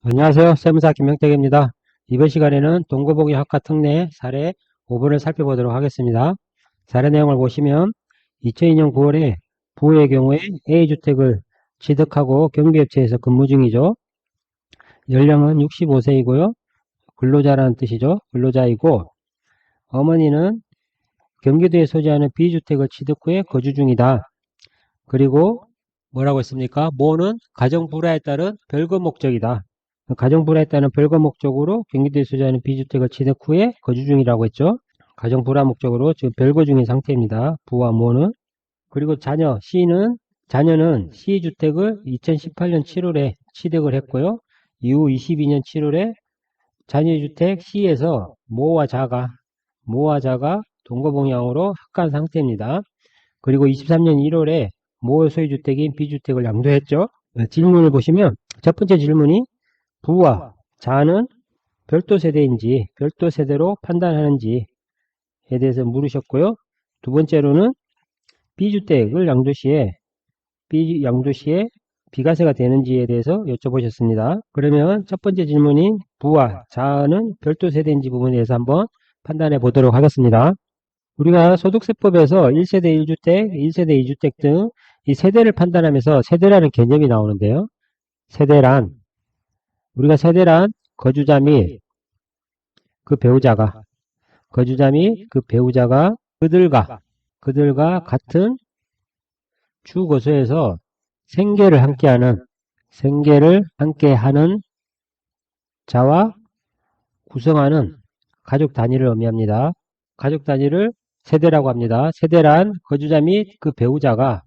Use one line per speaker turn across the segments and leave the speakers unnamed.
안녕하세요. 세무사 김명택입니다. 이번 시간에는 동거복위 학과 특례 사례 5번을 살펴보도록 하겠습니다. 사례 내용을 보시면 2002년 9월에 부의 경우에 A주택을 취득하고 경비업체에서 근무 중이죠. 연령은 65세이고요. 근로자라는 뜻이죠. 근로자이고 어머니는 경기도에 소재하는 B주택을 취득 후에 거주 중이다. 그리고 뭐라고 했습니까? 모는 가정 불화에 따른 별거 목적이다. 가정 불화에 따른 별거 목적으로 경기도에 소재하는 B주택을 취득 후에 거주 중이라고 했죠. 가정 불화 목적으로 지금 별거 중인 상태입니다. 부와 모는. 그리고 자녀는 C주택을 2018년 7월에 취득을 했고요. 이후 22년 7월에 자녀주택 C에서 모와 자가 동거봉양으로 합간 상태입니다. 그리고 23년 1월에 모 소유주택인 B주택을 양도했죠. 질문을 보시면 첫 번째 질문이 부와 자는 별도 세대인지 별도 세대로 판단하는지에 대해서 물으셨고요. 두 번째로는 B주택을 양도시에 비과세가 되는지에 대해서 여쭤보셨습니다. 그러면 첫 번째 질문인 부와 자는 별도 세대인지 부분에 대해서 한번 판단해 보도록 하겠습니다. 우리가 소득세법에서 1세대 1주택, 1세대 2주택 등 이 세대를 판단하면서 세대라는 개념이 나오는데요. 우리가 세대란 거주자 및 그 배우자가 그들과 같은 주거소에서 생계를 함께하는 자와 구성하는 가족 단위를 의미합니다. 가족 단위를 세대라고 합니다. 세대란 거주자 및 그 배우자가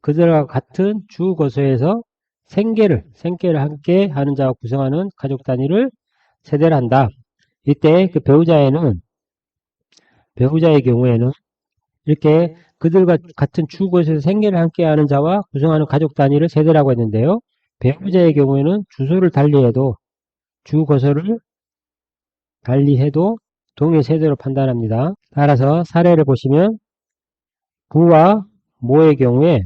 그들과 같은 주거소에서 생계를 함께 하는 자와 구성하는 가족 단위를 세대를 한다. 이때 그 배우자의 경우에는 이렇게 그들과 같은 주거소에서 생계를 함께 하는 자와 구성하는 가족 단위를 세대라고 했는데요. 배우자의 경우에는 주거소를 달리해도 동일 세대로 판단합니다. 따라서 사례를 보시면 부와 모의 경우에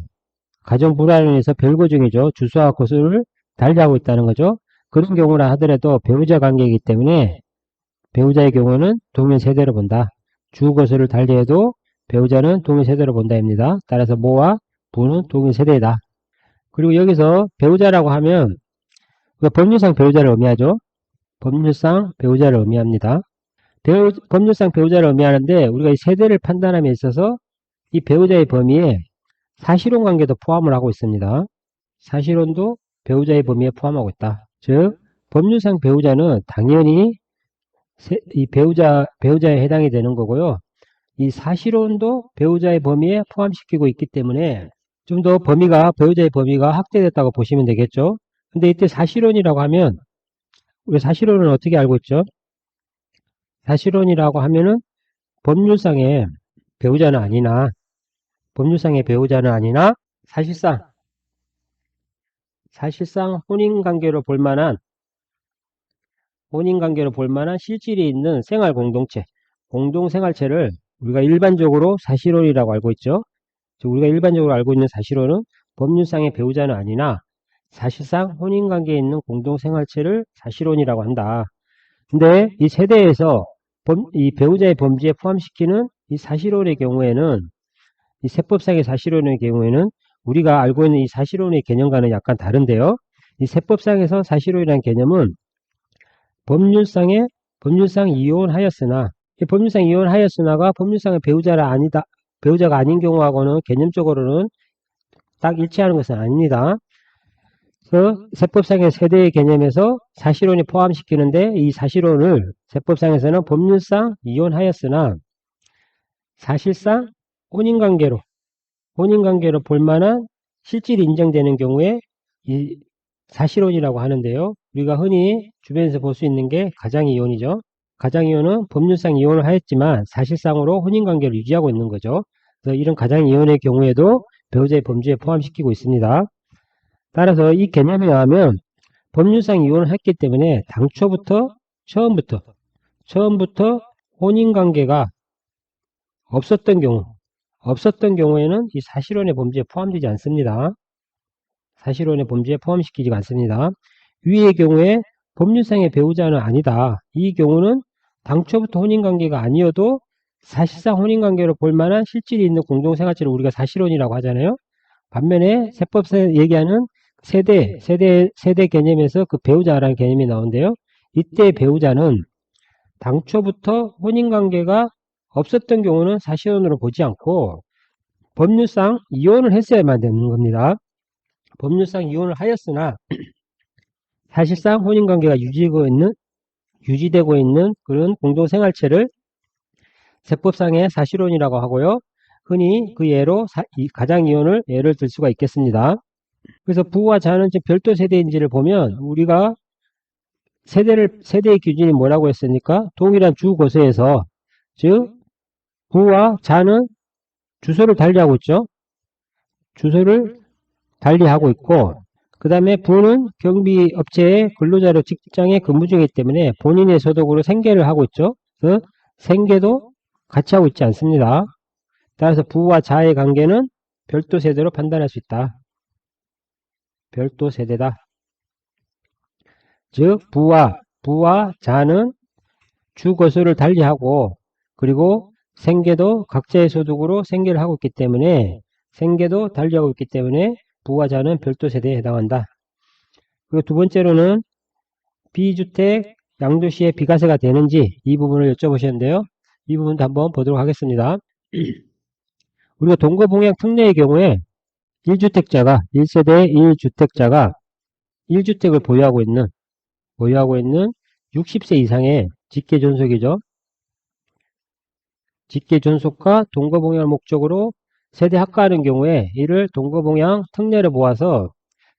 가정 불화로 인해서 별거 중이죠. 주소와 거소를 달리하고 있다는 거죠. 그런 경우라 하더라도 배우자 관계이기 때문에 배우자의 경우는 동일 세대로 본다. 주 거소를 달리해도 배우자는 동일 세대로 본다입니다. 따라서 모와 부는 동일 세대이다. 그리고 여기서 배우자라고 하면 법률상 배우자를 의미하죠. 법률상 배우자를 의미합니다. 법률상 배우자를 의미하는데 우리가 이 세대를 판단함에 있어서 이 배우자의 범위에 사실혼 관계도 포함을 하고 있습니다. 사실혼도 배우자의 범위에 포함하고 있다. 즉 법률상 배우자는 당연히 이 배우자에 해당이 되는 거고요. 이 사실혼도 배우자의 범위에 포함시키고 있기 때문에 좀 더 배우자의 범위가 확대됐다고 보시면 되겠죠. 근데 이때 사실혼이라고 하면 우리 사실혼은 어떻게 알고 있죠? 사실혼이라고 하면은 법률상의 배우자는 아니나 사실상 혼인관계로 볼 만한 실질이 있는 생활 공동생활체를 우리가 일반적으로 사실혼이라고 알고 있죠. 우리가 일반적으로 알고 있는 사실혼은 법률상의 배우자는 아니나 사실상 혼인관계에 있는 공동생활체를 사실혼이라고 한다. 근데 이 세대에서 이 배우자의 범주에 포함시키는 이 사실혼의 경우에는 이 세법상의 사실혼의 경우에는 우리가 알고 있는 이 사실혼의 개념과는 약간 다른데요. 이 세법상에서 사실혼이라는 개념은 법률상 이혼하였으나가 법률상의 배우자가 아닌 경우하고는 개념적으로는 딱 일치하는 것은 아닙니다. 그래서 세법상의 세대의 개념에서 사실혼이 포함시키는데 이 사실혼을 세법상에서는 법률상 이혼하였으나 사실상 혼인관계로 볼 만한 실질이 인정되는 경우에 이 사실혼이라고 하는데요. 우리가 흔히 주변에서 볼 수 있는 게 가장이혼이죠. 가장이혼은 법률상 이혼을 하였지만 사실상으로 혼인관계를 유지하고 있는 거죠. 그래서 이런 가장이혼의 경우에도 배우자의 범주에 포함시키고 있습니다. 따라서 이 개념에 의하면 법률상 이혼을 했기 때문에 처음부터 혼인관계가 없었던 경우에는 이 사실혼의 범주에 포함되지 않습니다. 사실혼의 범주에 포함시키지 않습니다. 위의 경우에 법률상의 배우자는 아니다. 이 경우는 당초부터 혼인관계가 아니어도 사실상 혼인관계로 볼 만한 실질이 있는 공동생활체를 우리가 사실혼이라고 하잖아요. 반면에 세법에서 얘기하는 세대 개념에서 그 배우자라는 개념이 나오는데요. 이때 배우자는 당초부터 혼인관계가 없었던 경우는 사실혼으로 보지 않고 법률상 이혼을 했어야만 되는 겁니다. 법률상 이혼을 하였으나 사실상 혼인관계가 유지되고 있는 그런 공동생활체를 세법상의 사실혼이라고 하고요. 흔히 그 예로 가장이혼을 예를 들 수가 있겠습니다. 그래서 부와 자는 지금 별도 세대인지를 보면 우리가 세대의 기준이 뭐라고 했습니까? 동일한 주거소에서 즉 부와 자는 주소를 달리하고 있죠. 주소를 달리하고 있고 그 다음에 부는 경비업체의 근로자로 직장에 근무 중이기 때문에 본인의 소득으로 생계를 하고 있죠. 그 생계도 같이 하고 있지 않습니다. 따라서 부와 자의 관계는 별도 세대로 판단할 수 있다. 별도 세대다. 즉 부와 자는 주거소를 달리하고 그리고 생계도 각자의 소득으로 생계를 하고 있기 때문에 생계도 달리하고 있기 때문에 부와 자는 별도 세대에 해당한다. 그리고 두 번째로는 비주택 양도시에 비과세가 되는지 이 부분을 여쭤보셨는데요. 이 부분도 한번 보도록 하겠습니다. 우리가 동거봉양 특례의 경우에 1주택자가 1세대 1주택자가 1주택을 보유하고 있는 60세 이상의 직계존속이죠. 직계존속과 동거봉양을 목적으로 세대 합가하는 경우에 이를 동거봉양 특례로 보아서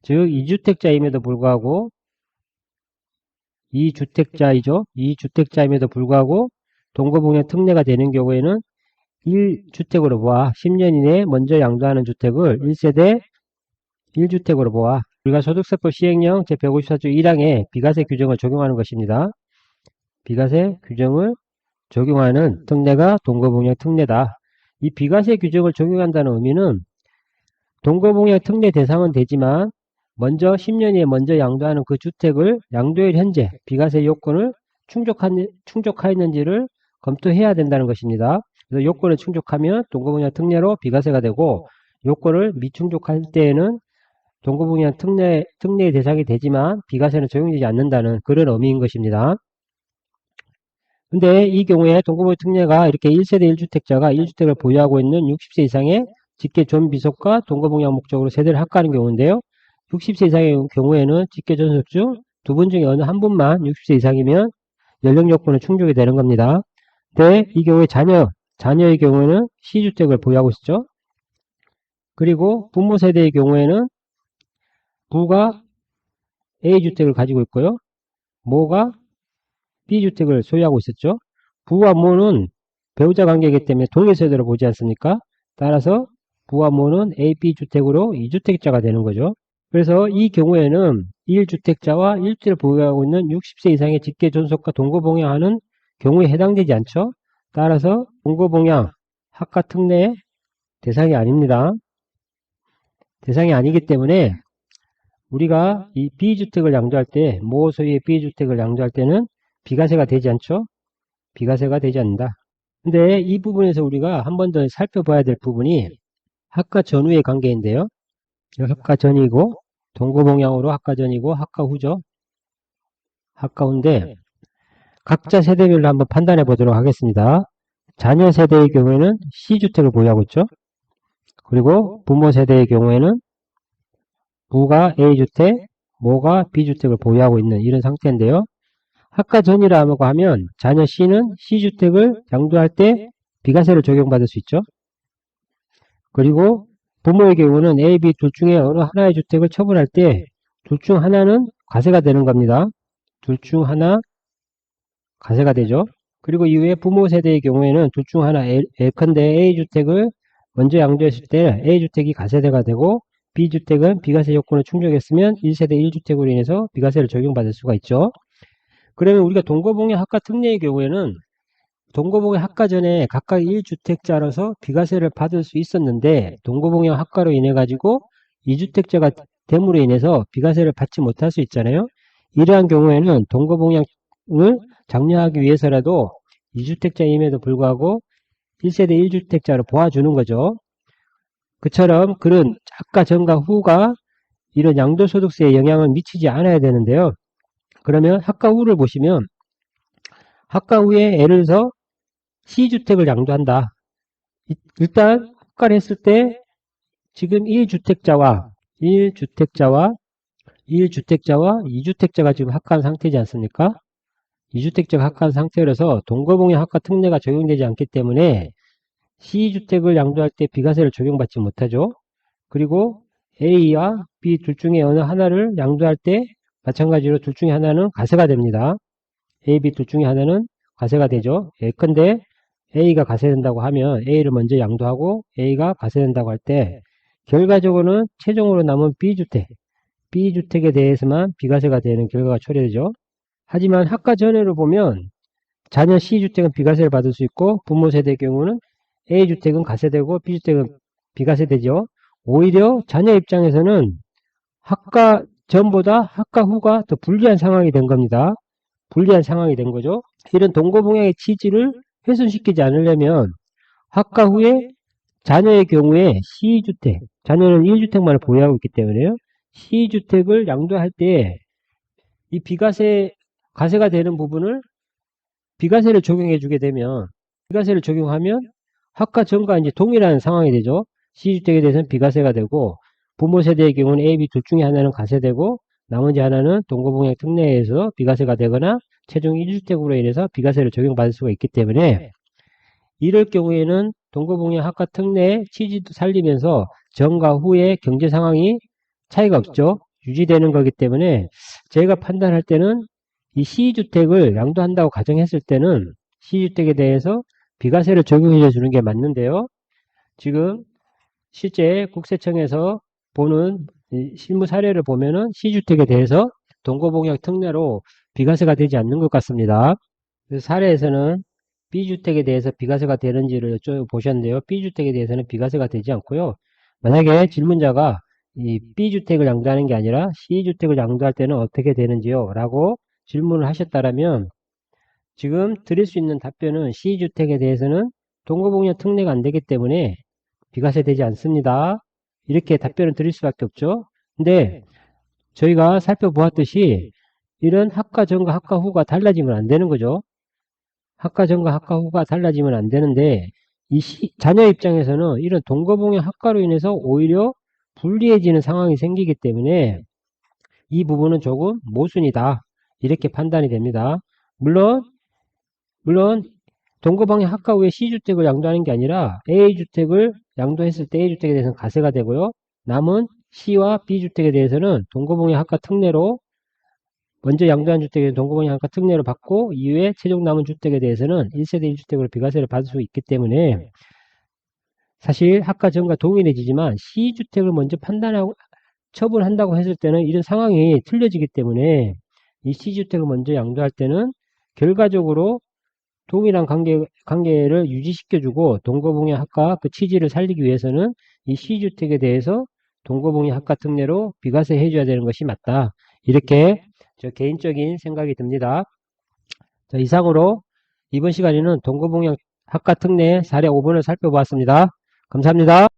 즉 2주택자임에도 불구하고 2주택자임에도 불구하고 동거봉양 특례가 되는 경우에는 1주택으로 보아 10년 이내에 먼저 양도하는 주택을 1세대 1주택으로 보아 우리가 소득세법 시행령 제154조 1항에 비과세 규정을 적용하는 것입니다. 비과세 규정을 적용하는 특례가 동거봉양 특례다. 이 비과세 규정을 적용한다는 의미는 동거봉양 특례 대상은 되지만 먼저 10년에 먼저 양도하는 그 주택을 양도일 현재 비과세 요건을 충족하였는지를 검토해야 된다는 것입니다. 그래서 요건을 충족하면 동거봉양 특례로 비과세가 되고 요건을 미충족할 때에는 동거봉양 특례의 대상이 되지만 비과세는 적용되지 않는다는 그런 의미인 것입니다. 근데 이 경우에 동거봉양 특례가 이렇게 1세대 1주택자가 1주택을 보유하고 있는 60세 이상의 직계 존비속과 동거봉양 목적으로 세대를 합가하는 경우인데요. 60세 이상의 경우에는 직계 존속 중 두 분 중에 어느 한 분만 60세 이상이면 연령 요건은 충족이 되는 겁니다. 근데 이 경우에 자녀의 경우에는 C주택을 보유하고 있죠. 그리고 부모 세대의 경우에는 부가 A주택을 가지고 있고요. 모가 B주택을 소유하고 있었죠. 부와 모는 배우자 관계이기 때문에 동일세대로 보지 않습니까? 따라서 부와 모는 A, B주택으로 2주택자가 되는 거죠. 그래서 이 경우에는 1주택자와 1주택을 보유하고 있는 60세 이상의 직계존속과 동거봉양하는 경우에 해당되지 않죠. 따라서 동거봉양 합가특례의 대상이 아닙니다. 대상이 아니기 때문에 우리가 이 B주택을 양도할 때, 모 소유의 B주택을 양도할 때는 비과세가 되지 않죠? 비과세가 되지 않는다. 근데 이 부분에서 우리가 한 번 더 살펴봐야 될 부분이 합가 전후의 관계인데요. 합가 전이고, 동거봉양으로 합가 전이고, 합가 후죠. 합가 후인데, 각자 세대별로 한번 판단해 보도록 하겠습니다. 자녀 세대의 경우에는 C주택을 보유하고 있죠. 그리고 부모 세대의 경우에는 부가 A주택, 모가 B주택을 보유하고 있는 이런 상태인데요. 합가 전이라고 하면 자녀 C는 C주택을 양도할 때 비과세를 적용받을 수 있죠. 그리고 부모의 경우는 A, B 둘 중에 어느 하나의 주택을 처분할 때 둘 중 하나는 과세가 되는 겁니다. 둘 중 하나 과세가 되죠. 그리고 이후에 부모 세대의 경우에는 둘 중 하나 예컨대 A주택을 먼저 양도했을 때 A주택이 과세가 되고 B주택은 비과세 요건을 충족했으면 1세대 1주택으로 인해서 비과세를 적용받을 수가 있죠. 그러면 우리가 동거봉양 합가 특례의 경우에는 동거봉양 합가 전에 각각 1주택자로서 비과세를 받을 수 있었는데 동거봉양 합가로 인해 가지고 2주택자가 됨으로 인해서 비과세를 받지 못할 수 있잖아요. 이러한 경우에는 동거봉양을 장려하기 위해서라도 2주택자임에도 불구하고 1세대 1주택자로 보아주는 거죠. 그처럼 그런 아까 전과 후가 이런 양도소득세에 영향을 미치지 않아야 되는데요. 그러면 학과 후를 보시면 학과 후에 예를 들어서 C주택을 양도한다. 일단 학과를 했을 때 지금 1주택자와 2주택자가 지금 학과한 상태지 않습니까? 2주택자가 학과한 상태라서 동거봉양 학과 특례가 적용되지 않기 때문에 C주택을 양도할 때 비과세를 적용받지 못하죠. 그리고 A와 B 둘 중에 어느 하나를 양도할 때 마찬가지로 둘 중에 하나는 과세가 됩니다. A, B 둘 중에 하나는 과세가 되죠. 예컨대 A가 과세된다고 하면 A를 먼저 양도하고 A가 과세된다고 할 때 결과적으로는 최종으로 남은 B주택에 대해서만 비과세가 되는 결과가 초래되죠. 하지만 학과 전회로 보면 자녀 C주택은 비과세를 받을 수 있고 부모 세대의 경우는 A주택은 과세되고 B주택은 비과세되죠. 오히려 자녀 입장에서는 학과 전보다 학과 후가 더 불리한 상황이 된 겁니다. 불리한 상황이 된 거죠. 이런 동거봉양의 취지를 훼손시키지 않으려면 학과 후에 자녀의 경우에 C주택, 자녀는 1주택만을 보유하고 있기 때문에요. C주택을 양도할 때 이 과세가 되는 부분을 비과세를 적용해 주게 되면 비과세를 적용하면 학과 전과 이제 동일한 상황이 되죠. C주택에 대해서는 비과세가 되고 부모 세대의 경우는 A, B 둘 중에 하나는 과세되고 나머지 하나는 동거봉양 특례에 의해서 비과세가 되거나 최종 1주택으로 인해서 비과세를 적용받을 수가 있기 때문에 이럴 경우에는 동거봉양 학과 특례의 취지도 살리면서 전과 후의 경제 상황이 차이가 없죠. 유지되는 거기 때문에 제가 판단할 때는 이 C주택을 양도한다고 가정했을 때는 C주택에 대해서 비과세를 적용해 주는 게 맞는데요. 지금 실제 국세청에서 보는 실무 사례를 보면은 C주택에 대해서 동거봉양 특례로 비과세가 되지 않는 것 같습니다. 그래서 사례에서는 B주택에 대해서 비과세가 되는지를 여쭤보셨는데요. B주택에 대해서는 비과세가 되지 않고요. 만약에 질문자가 이 B주택을 양도하는 게 아니라 C주택을 양도할 때는 어떻게 되는지요? 라고 질문을 하셨다면 지금 드릴 수 있는 답변은 C주택에 대해서는 동거봉양 특례가 안 되기 때문에 비과세 되지 않습니다. 이렇게 답변을 드릴 수밖에 없죠. 근데 저희가 살펴보았듯이 이런 학과 전과 학과 후가 달라지면 안 되는 거죠. 학과 전과 학과 후가 달라지면 안 되는데 자녀 입장에서는 이런 동거봉양 학과로 인해서 오히려 불리해지는 상황이 생기기 때문에 이 부분은 조금 모순이다. 이렇게 판단이 됩니다. 물론 동거방향 학과 후에 C주택을 양도하는 게 아니라 A주택을 양도했을 때 A주택에 대해서는 과세가 되고요. 남은 C와 B주택에 대해서는 동거방향 학과 특례로 먼저 양도한 주택에는 동거방향 학과 특례로 받고 이후에 최종 남은 주택에 대해서는 1세대 1주택으로 비과세를 받을 수 있기 때문에 사실 학과 전과 동일해지지만 C주택을 먼저 판단하고 처분한다고 했을 때는 이런 상황이 틀려지기 때문에 이 C주택을 먼저 양도할 때는 결과적으로 동일한 관계를 유지시켜주고 동거봉양 학과 그 취지를 살리기 위해서는 이 C주택에 대해서 동거봉양 학과 특례로 비과세 해줘야 되는 것이 맞다. 이렇게 저 개인적인 생각이 듭니다. 자, 이상으로 이번 시간에는 동거봉양 학과 특례 사례 5번을 살펴보았습니다. 감사합니다.